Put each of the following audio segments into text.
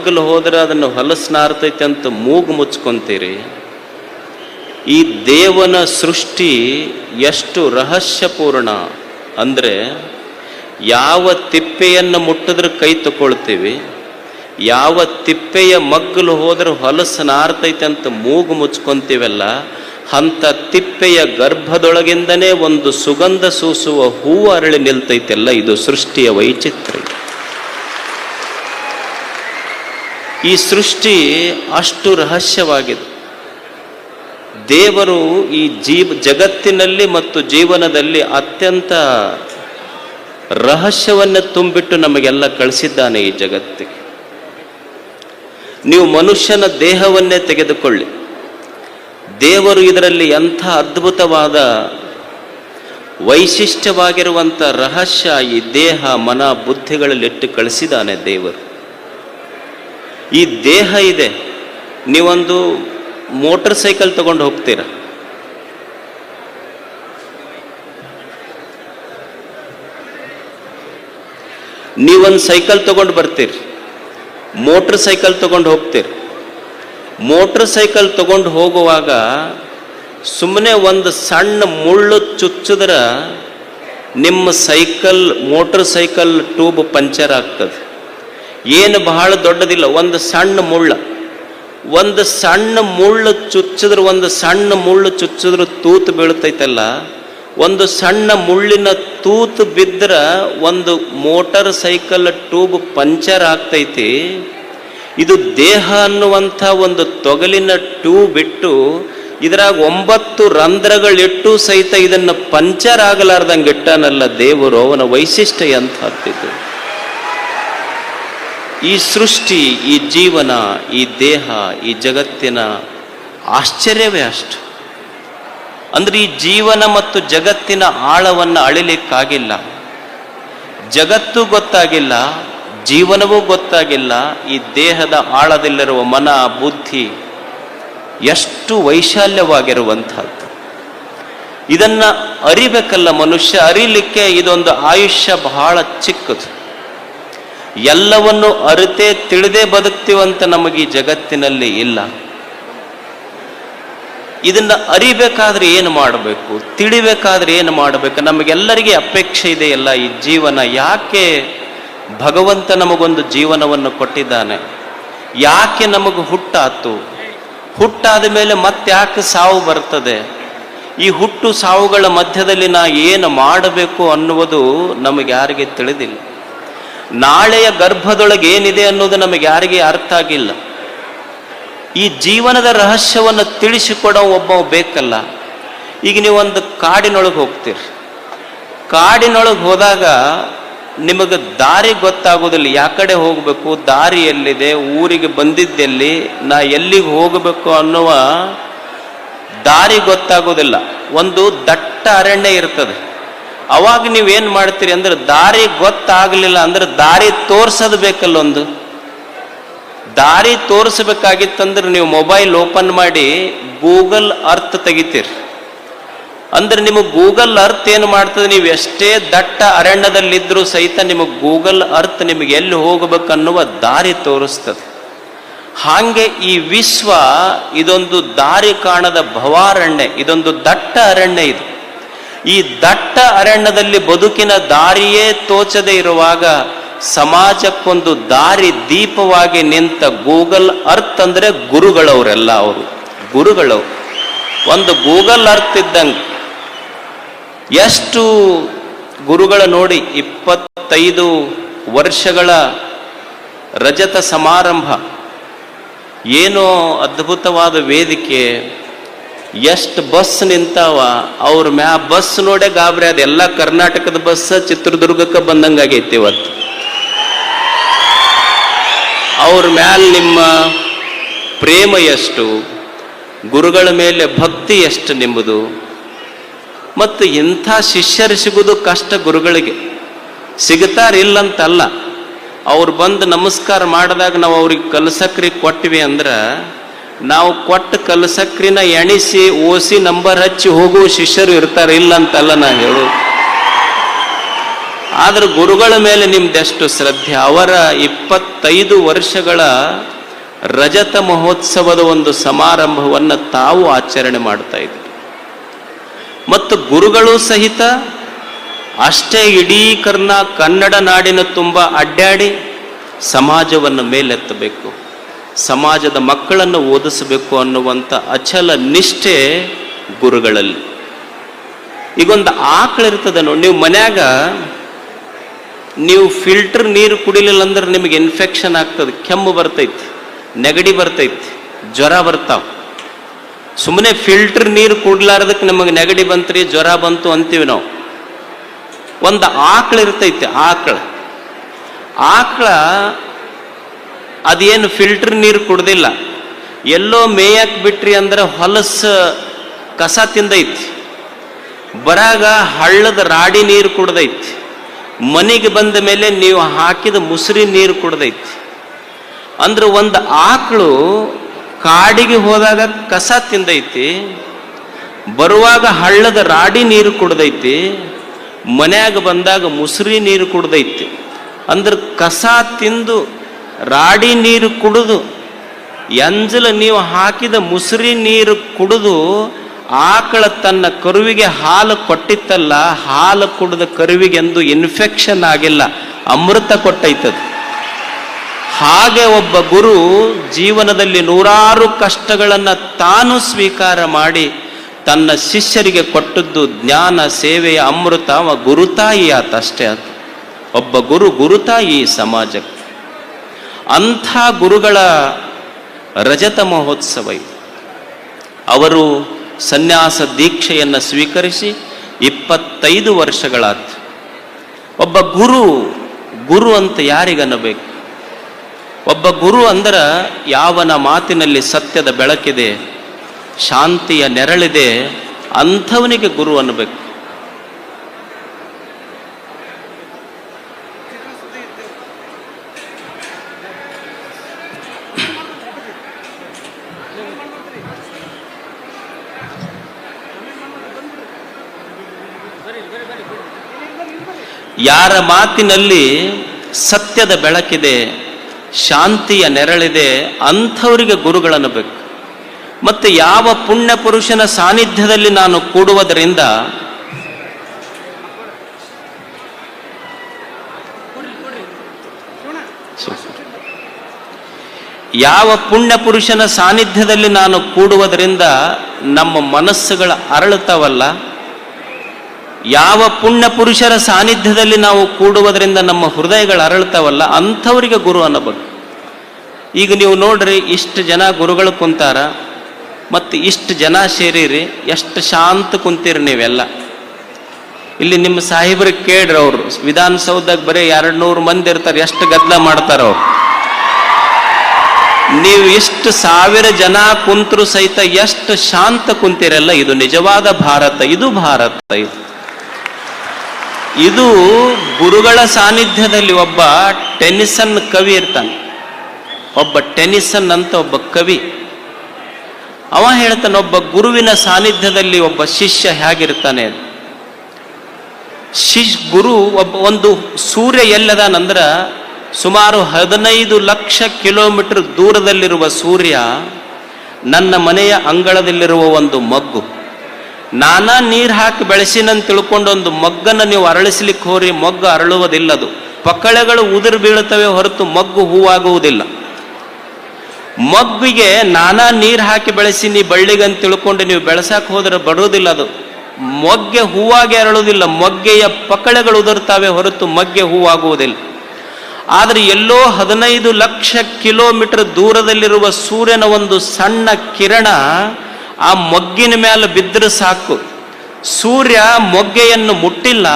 ಮಗ್ಗಲು ಹೋದ್ರೆ ಅದನ್ನು ಹೊಲಸು ನಾರ್ತೈತೆ ಅಂತ ಮೂಗು ಮುಚ್ಕೊಂತೀರಿ. ಈ ದೇವನ ಸೃಷ್ಟಿ ಎಷ್ಟು ರಹಸ್ಯಪೂರ್ಣ ಅಂದರೆ, ಯಾವ ತಿಪ್ಪೆಯನ್ನು ಮುಟ್ಟಿದ್ರೆ ಕೈ ತಗೊಳ್ತೀವಿ, ಯಾವ ತಿಪ್ಪೆಯ ಮಗ್ಗಲು ಹೋದ್ರೆ ಹೊಲಸು ನಾರ್ತೈತೆ ಅಂತ ಮೂಗು ಮುಚ್ಕೊಂತೀವಲ್ಲ, ಅಂಥ ತಿಪ್ಪೆಯ ಗರ್ಭದೊಳಗಿಂದನೇ ಒಂದು ಸುಗಂಧ ಸೂಸುವ ಹೂವು ಅರಳಿ ನಿಲ್ತೈತೆಲ್ಲ. ಇದು ಸೃಷ್ಟಿಯ ವೈಚಿತ್ರ್ಯ. ಈ ಸೃಷ್ಟಿ ಅಷ್ಟು ರಹಸ್ಯವಾಗಿದೆ. ದೇವರು ಈ ಜಗತ್ತಿನಲ್ಲಿ ಮತ್ತು ಜೀವನದಲ್ಲಿ ಅತ್ಯಂತ ರಹಸ್ಯವನ್ನು ತುಂಬಿಟ್ಟು ನಮಗೆಲ್ಲ ಕಳಿಸಿದ್ದಾನೆ ಈ ಜಗತ್ತಿಗೆ. ನೀವು ಮನುಷ್ಯನ ದೇಹವನ್ನೇ ತೆಗೆದುಕೊಳ್ಳಿ, ದೇವರು ಇದರಲ್ಲಿ ಎಂಥ ಅದ್ಭುತವಾದ ವೈಶಿಷ್ಟ್ಯವಾಗಿರುವಂಥ ರಹಸ್ಯ ಈ ದೇಹ ಮನ ಬುದ್ಧಿಗಳಲ್ಲಿಟ್ಟು ಕಳಿಸಿದ್ದಾನೆ ದೇವರು. ಈ ದೇಹ ಇದೆ. ನೀವೊಂದು ಮೋಟರ್ ಸೈಕಲ್ ತಗೊಂಡು ಹೋಗ್ತೀರ, ನೀವೊಂದು ಸೈಕಲ್ ತಗೊಂಡು ಬರ್ತೀರಿ, ಮೋಟರ್ ಸೈಕಲ್ ತಗೊಂಡು ಹೋಗ್ತೀರಿ. ಮೋಟರ್ ಸೈಕಲ್ ತಗೊಂಡು ಹೋಗುವಾಗ ಸುಮ್ಮನೆ ಒಂದು ಸಣ್ಣ ಮುಳ್ಳು ಚುಚ್ಚಿದ್ರೆ ನಿಮ್ಮ ಮೋಟರ್ ಸೈಕಲ್ ಟ್ಯೂಬ್ ಪಂಚರ್ ಆಗ್ತದೆ. ಏನು ಬಹಳ ದೊಡ್ಡದಿಲ್ಲ, ಒಂದು ಸಣ್ಣ ಮುಳ್ಳು ಚುಚ್ಚಿದ್ರೆ ತೂತು ಬೀಳ್ತೈತಲ್ಲ, ಒಂದು ಸಣ್ಣ ಮುಳ್ಳಿನ ತೂತು ಬಿದ್ದರೆ ಒಂದು ಮೋಟರ್ ಸೈಕಲ್ ಟ್ಯೂಬ್ ಪಂಚರ್ ಆಗ್ತೈತಿ. ಇದು ದೇಹ ಅನ್ನುವಂಥ ಒಂದು ತೊಗಲಿನ ಟ್ಯೂಬ್ ಇಟ್ಟು ಇದ್ರಾಗ 9 ರಂಧ್ರಗಳಿಟ್ಟು ಸಹಿತ ಇದನ್ನು ಪಂಚರ್ ಆಗಲಾರ್ದಂಗೆ ಇಟ್ಟಾನಲ್ಲ ದೇವರು. ಅವನ ವೈಶಿಷ್ಟ್ಯ ಎಂಥದ್ದು. ಈ ಸೃಷ್ಟಿ, ಈ ಜೀವನ, ಈ ದೇಹ, ಈ ಜಗತ್ತಿನ ಆಶ್ಚರ್ಯವೇ ಅಷ್ಟು. ಅಂದ್ರೆ ಈ ಜೀವನ ಮತ್ತು ಜಗತ್ತಿನ ಆಳವನ್ನು ಅಳಿಲಿಕ್ಕಾಗಿಲ್ಲ. ಜಗತ್ತು ಗೊತ್ತಾಗಿಲ್ಲ, ಜೀವನವೂ ಗೊತ್ತಾಗಿಲ್ಲ. ಈ ದೇಹದ ಆಳದಲ್ಲಿರುವ ಮನ ಬುದ್ಧಿ ಎಷ್ಟು ವೈಶಾಲ್ಯವಾಗಿರುವಂಥದ್ದು. ಇದನ್ನ ಅರಿಬೇಕಲ್ಲ ಮನುಷ್ಯ. ಅರಿಲಿಕ್ಕೆ ಇದೊಂದು ಆಯುಷ್ಯ ಬಹಳ ಚಿಕ್ಕದು. ಎಲ್ಲವನ್ನು ಅರಿತೇ ತಿಳಿದೇ ಬದುಕ್ತೀವಂತ ನಮಗೆ ಈ ಜಗತ್ತಿನಲ್ಲಿ ಇಲ್ಲ. ಇದನ್ನ ಅರಿಬೇಕಾದ್ರೆ ಏನು ಮಾಡಬೇಕು, ತಿಳಿಬೇಕಾದ್ರೆ ಏನು ಮಾಡಬೇಕು? ನಮಗೆಲ್ಲರಿಗೆ ಅಪೇಕ್ಷೆ ಇದೆಯಲ್ಲ, ಈ ಜೀವನ ಯಾಕೆ ಭಗವಂತ ನಮಗೊಂದು ಜೀವನವನ್ನು ಕೊಟ್ಟಿದ್ದಾನೆ? ಯಾಕೆ ನಮಗೆ ಹುಟ್ಟಾತು? ಹುಟ್ಟಾದ ಮೇಲೆ ಮತ್ತೆ ಯಾಕೆ ಸಾವು ಬರ್ತದೆ? ಈ ಹುಟ್ಟು ಸಾವುಗಳ ಮಧ್ಯದಲ್ಲಿ ನಾ ಏನು ಮಾಡಬೇಕು ಅನ್ನುವುದು ನಮಗೆ ಯಾರಿಗೆ ತಿಳಿದಿಲ್ಲ. ನಾಳೆಯ ಗರ್ಭದೊಳಗೆ ಏನಿದೆ ಅನ್ನೋದು ನಮಗೆ ಯಾರಿಗೆ ಅರ್ಥ ಆಗಿಲ್ಲ. ಈ ಜೀವನದ ರಹಸ್ಯವನ್ನು ತಿಳಿಸಿಕೊಡೋ ಒಬ್ಬ ಬೇಕಲ್ಲ. ಈಗ ನೀವೊಂದು ಕಾಡಿನೊಳಗೆ ಹೋಗ್ತೀರಿ, ಕಾಡಿನೊಳಗೆ ಹೋದಾಗ ನಿಮಗೆ ದಾರಿ ಗೊತ್ತಾಗೋದಿಲ್ಲ. ಯಾ ಕಡೆ ಹೋಗಬೇಕು, ದಾರಿ ಎಲ್ಲಿದೆ, ಊರಿಗೆ ಬಂದಿದ್ದೆಲ್ಲಿ, ನಾ ಎಲ್ಲಿಗೆ ಹೋಗಬೇಕು ಅನ್ನುವ ದಾರಿ ಗೊತ್ತಾಗೋದಿಲ್ಲ. ಒಂದು ದಟ್ಟ ಅರಣ್ಯ ಇರ್ತದೆ. ಅವಾಗ ನೀವೇನು ಮಾಡ್ತೀರಿ ಅಂದ್ರೆ, ದಾರಿ ಗೊತ್ತಾಗಲಿಲ್ಲ ಅಂದ್ರೆ ದಾರಿ ತೋರ್ಸೋದು ಬೇಕಲ್ಲ. ಒಂದು ದಾರಿ ತೋರಿಸ್ಬೇಕಾಗಿತ್ತಂದ್ರೆ ನೀವು ಮೊಬೈಲ್ ಓಪನ್ ಮಾಡಿ ಗೂಗಲ್ ಅರ್ತ್ ತೆಗಿತೀರಿ. ಅಂದ್ರೆ ನಿಮಗೆ ಗೂಗಲ್ ಅರ್ತ್ ಏನು ಮಾಡ್ತದೆ, ನೀವು ಎಷ್ಟೇ ದಟ್ಟ ಅರಣ್ಯದಲ್ಲಿದ್ದರೂ ಸಹಿತ ನಿಮಗೆ ಗೂಗಲ್ ಅರ್ತ್ ನಿಮಗೆ ಎಲ್ಲಿ ಹೋಗಬೇಕನ್ನುವ ದಾರಿ ತೋರಿಸ್ತದೆ. ಹಾಗೆ ಈ ವಿಶ್ವ ಇದೊಂದು ದಾರಿ ಕಾಣದ ಭವಾರಣ್ಯ, ಇದೊಂದು ದಟ್ಟ ಅರಣ್ಯ. ಇದು ಈ ದಟ್ಟ ಅರಣ್ಯದಲ್ಲಿ ಬದುಕಿನ ದಾರಿಯೇ ತೋಚದೆ ಇರುವಾಗ ಸಮಾಜಕ್ಕೊಂದು ದಾರಿ ದೀಪವಾಗಿ ನಿಂತ ಗೂಗಲ್ ಅರ್ತ್ ಅಂದ್ರೆ ಗುರುಗಳವರೆಲ್ಲ. ಅವರು ಗುರುಗಳವರು. ಒಂದು ಗೂಗಲ್ ಅರ್ತ್ ಇದ್ದಂಗೆ ಎಷ್ಟು ಗುರುಗಳ ನೋಡಿ, 25 ವರ್ಷಗಳ ರಜತ ಸಮಾರಂಭ, ಏನೋ ಅದ್ಭುತವಾದ ವೇದಿಕೆ, ಎಷ್ಟು ಬಸ್ ನಿಂತಾವ. ಅವ್ರ ಬಸ್ ನೋಡೇ ಗಾಬರಿ ಅದ. ಎಲ್ಲ ಕರ್ನಾಟಕದ ಬಸ್ ಚಿತ್ರದುರ್ಗಕ್ಕೆ ಬಂದಂಗಾಗೈತಿ ಇವತ್ತು. ಅವ್ರ ಮ್ಯಾಲ ನಿಮ್ಮ ಪ್ರೇಮ ಎಷ್ಟು, ಗುರುಗಳ ಮೇಲೆ ಭಕ್ತಿ ಎಷ್ಟು ನಿಮ್ಮದು. ಮತ್ತು ಇಂಥ ಶಿಷ್ಯರು ಸಿಗುವುದು ಕಷ್ಟ. ಗುರುಗಳಿಗೆ ಸಿಗ್ತಾರಿಲ್ಲಂತಲ್ಲ. ಅವ್ರು ಬಂದು ನಮಸ್ಕಾರ ಮಾಡಿದಾಗ ನಾವು ಅವ್ರಿಗೆ ಕಲ್ಸಕ್ರಿ ಕೊಟ್ಟಿವಿ ಅಂದ್ರೆ, ನಾವು ಕೊಟ್ಟ ಕಲ್ಸಕ್ರಿನ ಎಣಿಸಿ ಓಸಿ ನಂಬರ್ ಹಚ್ಚಿ ಹೋಗುವ ಶಿಷ್ಯರು ಇರ್ತಾರೆ, ಇಲ್ಲ ಅಂತಲ್ಲ ನಾ ಹೇಳು. ಆದ್ರೆ ಗುರುಗಳ ಮೇಲೆ ನಿಮ್ದೆಷ್ಟು ಶ್ರದ್ಧೆ. ಅವರ 25 ವರ್ಷಗಳ ರಜತ ಮಹೋತ್ಸವದ ಒಂದು ಸಮಾರಂಭವನ್ನು ತಾವು ಆಚರಣೆ ಮಾಡ್ತಾ ಇದ್ದೀರಿ. ಮತ್ತು ಗುರುಗಳು ಸಹಿತ ಅಷ್ಟೇ ಇಡೀ ಕನ್ನಡ ನಾಡಿನ ತುಂಬ ಅಡ್ಡಾಡಿ ಸಮಾಜವನ್ನು ಮೇಲೆತ್ತಬೇಕು, ಸಮಾಜದ ಮಕ್ಕಳನ್ನು ಓದಿಸಬೇಕು ಅನ್ನುವಂಥ ಅಚಲ ನಿಷ್ಠೆ ಗುರುಗಳಲ್ಲಿ. ಈಗೊಂದು ಆಕಳಿರ್ತದೆ ನೋಡಿ, ನೀವು ಮನ್ಯಾಗ ನೀವು ಫಿಲ್ಟರ್ ನೀರು ಕುಡಿಲಿಲ್ಲ ಅಂದ್ರೆ ನಿಮಗೆ ಇನ್ಫೆಕ್ಷನ್ ಆಗ್ತದೆ, ಕೆಮ್ಮು ಬರ್ತೈತಿ, ನೆಗಡಿ ಬರ್ತೈತಿ, ಜ್ವರ ಬರ್ತಾವ. ಸುಮ್ಮನೆ ಫಿಲ್ಟರ್ ನೀರು ಕುಡ್ಲಾರ್ದಕ್ಕೆ ನಮಗೆ ನೆಗಡಿ ಬಂತ್ರಿ, ಜ್ವರ ಬಂತು ಅಂತೀವಿ ನಾವು. ಒಂದು ಆಕಳಿರ್ತೈತಿ, ಆಕಳ ಅದೇನು ಫಿಲ್ಟರ್ ನೀರು ಕುಡ್ದಿಲ್ಲ, ಎಲ್ಲೋ ಮೇಯಕ್ಕೆ ಬಿಟ್ರಿ ಅಂದ್ರೆ ಹೊಲಸು ಕಸ ತಿಂದೈತಿ, ಬರಾಗ ಹಳ್ಳದ ರಾಡಿ ನೀರು ಕುಡ್ದೈತಿ, ಮನೆಗೆ ಬಂದ ಮೇಲೆ ನೀವು ಹಾಕಿದ ಮುಸುರಿ ನೀರು ಕುಡ್ದೈತಿ. ಅಂದ್ರೆ ಒಂದು ಆಕಳು ಕಾಡಿಗೆ ಹೋದಾಗ ಕಸ ತಿಂದೈತಿ, ಬರುವಾಗ ಹಳ್ಳದ ರಾಡಿ ನೀರು ಕುಡ್ದೈತಿ, ಮನ್ಯಾಗ ಬಂದಾಗ ಮುಸುರಿ ನೀರು ಕುಡ್ದೈತಿ. ಅಂದ್ರೆ ಕಸ ತಿಂದು ರಾಡಿ ನೀರು ಕುಡಿದು ಎಂಜಲ ನೀವು ಹಾಕಿದ ಮುಸುರಿ ನೀರು ಕುಡಿದು ಆಕಳ ತನ್ನ ಕರುವಿಗೆ ಹಾಲು ಕೊಟ್ಟಿತ್ತಲ್ಲ, ಹಾಲು ಕುಡಿದ ಕರುವಿಗೆ ಎಂದು ಇನ್ಫೆಕ್ಷನ್ ಆಗಿಲ್ಲ, ಅಮೃತ ಕೊಟ್ಟೈತದ. ಹಾಗೆ ಒಬ್ಬ ಗುರು ಜೀವನದಲ್ಲಿ ನೂರಾರು ಕಷ್ಟಗಳನ್ನು ತಾನು ಸ್ವೀಕಾರ ಮಾಡಿ ತನ್ನ ಶಿಷ್ಯರಿಗೆ ಕೊಟ್ಟದ್ದು ಜ್ಞಾನ ಸೇವೆಯ ಅಮೃತ. ಅವ ಗುರುತಾಯಿ ಆತ, ಅಷ್ಟೇ ಆತ. ಒಬ್ಬ ಗುರುತಾಯಿ ಸಮಾಜಕ್ಕೆ. ಅಂಥ ಗುರುಗಳ ರಜತ ಮಹೋತ್ಸವ ಇದು. ಅವರು ಸನ್ಯಾಸ ದೀಕ್ಷೆಯನ್ನು ಸ್ವೀಕರಿಸಿ 25 ವರ್ಷಗಳಾತು. ಒಬ್ಬ ಗುರು ಅಂತ ಯಾರಿಗನ್ನಬೇಕು? ಒಬ್ಬ ಗುರು ಅಂದ್ರೆ ಯಾವನ ಮಾತಿನಲ್ಲಿ ಸತ್ಯದ ಬೆಳಕಿದೆ, ಶಾಂತಿಯ ನೆರಳಿದೆ, ಅಂಥವನಿಗೆ ಗುರು ಅನ್ನಬೇಕು. ಯಾರ ಮಾತಿನಲ್ಲಿ ಸತ್ಯದ ಬೆಳಕಿದೆ, ಶಾಂತಿಯ ನೆರಳಿದೆ, ಅಂಥವರಿಗೆ ಗುರುಗಳನ್ನಬೇಕು. ಮತ್ತೆ ಯಾವ ಪುಣ್ಯ ಪುರುಷನ ಸಾನ್ನಿಧ್ಯದಲ್ಲಿ ನಾನು ಕೂಡುವುದರಿಂದ ನಾನು ಕೂಡುವುದರಿಂದ ನಮ್ಮ ಮನಸ್ಸುಗಳ ಅರಳುತ್ತವಲ್ಲ, ಯಾವ ಪುಣ್ಯ ಪುರುಷರ ಸಾನ್ನಿಧ್ಯದಲ್ಲಿ ನಾವು ಕೂಡುವುದರಿಂದ ನಮ್ಮ ಹೃದಯಗಳು ಅರಳುತ್ತವಲ್ಲ, ಅಂಥವರಿಗೆ ಗುರು ಅನ್ನಬೇಕು. ಈಗ ನೀವು ನೋಡ್ರಿ, ಇಷ್ಟು ಜನ ಗುರುಗಳು ಕುಂತಾರ, ಮತ್ತು ಇಷ್ಟು ಜನ ಸೇರಿರಿ, ಎಷ್ಟು ಶಾಂತ ಕುಂತೀರಿ ನೀವೆಲ್ಲ. ಇಲ್ಲಿ ನಿಮ್ಮ ಸಾಹೇಬ್ರಿಗೆ ಕೇಳ್ರಿ, ಅವರು ವಿಧಾನಸೌಧದಾಗ ಬರೀ 200 ಮಂದಿ ಇರ್ತಾರೆ, ಎಷ್ಟು ಗದ್ದಲ ಮಾಡ್ತಾರ ಅವ್ರು. ನೀವು ಇಷ್ಟು 1000 ಜನ ಕುಂತರು ಸಹಿತ ಎಷ್ಟು ಶಾಂತ ಕುಂತೀರಲ್ಲ. ಇದು ನಿಜವಾದ ಭಾರತ, ಇದು ಭಾರತ. ಇದು ಗುರುಗಳ ಸಾನ್ನಿಧ್ಯದಲ್ಲಿ ಒಬ್ಬ ಟೆನಿಸನ್ ಕವಿ ಇರ್ತಾನೆ. ಒಬ್ಬ ಟೆನಿಸನ್ ಅಂತ ಒಬ್ಬ ಕವಿ, ಅವ ಹೇಳ್ತಾನೆ, ಒಬ್ಬ ಗುರುವಿನ ಸಾನ್ನಿಧ್ಯದಲ್ಲಿ ಒಬ್ಬ ಶಿಷ್ಯ ಹೇಗಿರ್ತಾನೆ. ಗುರು ಒಂದು ಸೂರ್ಯ ಎಲ್ಲದಾನಂದ್ರ ಸುಮಾರು 15 ಲಕ್ಷ ಕಿಲೋಮೀಟರ್ ದೂರದಲ್ಲಿರುವ ಸೂರ್ಯ ನನ್ನ ಮನೆಯ ಅಂಗಳದಲ್ಲಿರುವ ಒಂದು ಮಗ್ಗು. ನಾನಾ ನೀರು ಹಾಕಿ ಬೆಳೆಸಿನಂತ ತಿಳ್ಕೊಂಡು ಒಂದು ಮಗ್ಗನ್ನು ನೀವು ಅರಳಿಸ್ಲಿಕ್ಕೆ ಹೋರಿ, ಮೊಗ್ಗು ಅರಳುವುದಿಲ್ಲದು. ಪಕ್ಕಳೆಗಳು ಉದುರು ಬೀಳುತ್ತವೆ ಹೊರತು ಮಗ್ಗು ಹೂವಾಗುವುದಿಲ್ಲ. ಮಗ್ಗಿಗೆ ನಾನಾ ನೀರು ಹಾಕಿ ಬೆಳೆಸಿ ನೀ ಬಳ್ಳಿಗಂತ ತಿಳ್ಕೊಂಡು ನೀವು ಬೆಳೆಸಕ್ಕೆ ಹೋದ್ರೆ ಬರುವುದಿಲ್ಲ. ಅದು ಮೊಗ್ಗೆ ಹೂವಾಗಿ ಅರಳುವುದಿಲ್ಲ, ಮೊಗ್ಗೆಯ ಪಕ್ಕಳೆಗಳು ಉದುರುತ್ತವೆ ಹೊರತು ಮೊಗ್ಗೆ ಹೂವಾಗುವುದಿಲ್ಲ. ಆದರೆ ಎಲ್ಲೋ 15 ಲಕ್ಷ ಕಿಲೋಮೀಟರ್ ದೂರದಲ್ಲಿರುವ ಸೂರ್ಯನ ಒಂದು ಸಣ್ಣ ಕಿರಣ ಆ ಮೊಗ್ಗಿನ ಮೇಲೆ ಬಿದ್ದರೆ ಸಾಕು. ಸೂರ್ಯ ಮೊಗ್ಗೆಯನ್ನು ಮುಟ್ಟಿಲ್ಲ,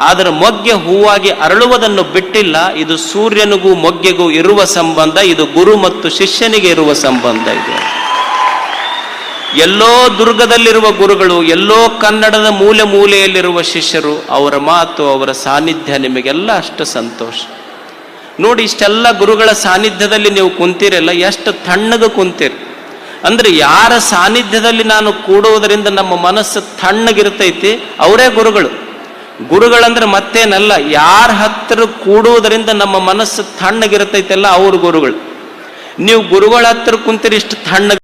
ಆದರೆ ಮೊಗ್ಗೆ ಹೂವಾಗಿ ಅರಳುವುದನ್ನು ಬಿಟ್ಟಿಲ್ಲ. ಇದು ಸೂರ್ಯನಿಗೂ ಮೊಗ್ಗೆಗೂ ಇರುವ ಸಂಬಂಧ, ಇದು ಗುರು ಮತ್ತು ಶಿಷ್ಯನಿಗೆ ಇರುವ ಸಂಬಂಧ. ಇದು ಎಲ್ಲೋ ದುರ್ಗದಲ್ಲಿರುವ ಗುರುಗಳು, ಎಲ್ಲೋ ಕನ್ನಡದ ಮೂಲೆಯಲ್ಲಿರುವ ಶಿಷ್ಯರು, ಅವರ ಮಾತು, ಅವರ ಸಾನ್ನಿಧ್ಯ ನಿಮಗೆಲ್ಲ ಅಷ್ಟು ಸಂತೋಷ. ನೋಡಿ, ಇಷ್ಟೆಲ್ಲ ಗುರುಗಳ ಸಾನ್ನಿಧ್ಯದಲ್ಲಿ ನೀವು ಕುಂತೀರಲ್ಲ, ಎಷ್ಟು ತಣ್ಣಗೆ ಕುಂತೀರಿ. ಅಂದ್ರೆ ಯಾರ ಸಾನ್ನಿಧ್ಯದಲ್ಲಿ ನಾನು ಕೂಡುವುದರಿಂದ ನಮ್ಮ ಮನಸ್ಸು ತಣ್ಣಗಿರ್ತೈತಿ, ಅವರೇ ಗುರುಗಳು. ಗುರುಗಳಂದ್ರೆ ಮತ್ತೇನಲ್ಲ, ಯಾರ ಹತ್ರ ಕೂಡುವುದರಿಂದ ನಮ್ಮ ಮನಸ್ಸು ತಣ್ಣಗಿರ್ತೈತೆಲ್ಲ ಅವ್ರ ಗುರುಗಳು. ನೀವು ಗುರುಗಳ ಹತ್ರ ಕುಂತಿರಿ ಇಷ್ಟು ತಣ್ಣಗ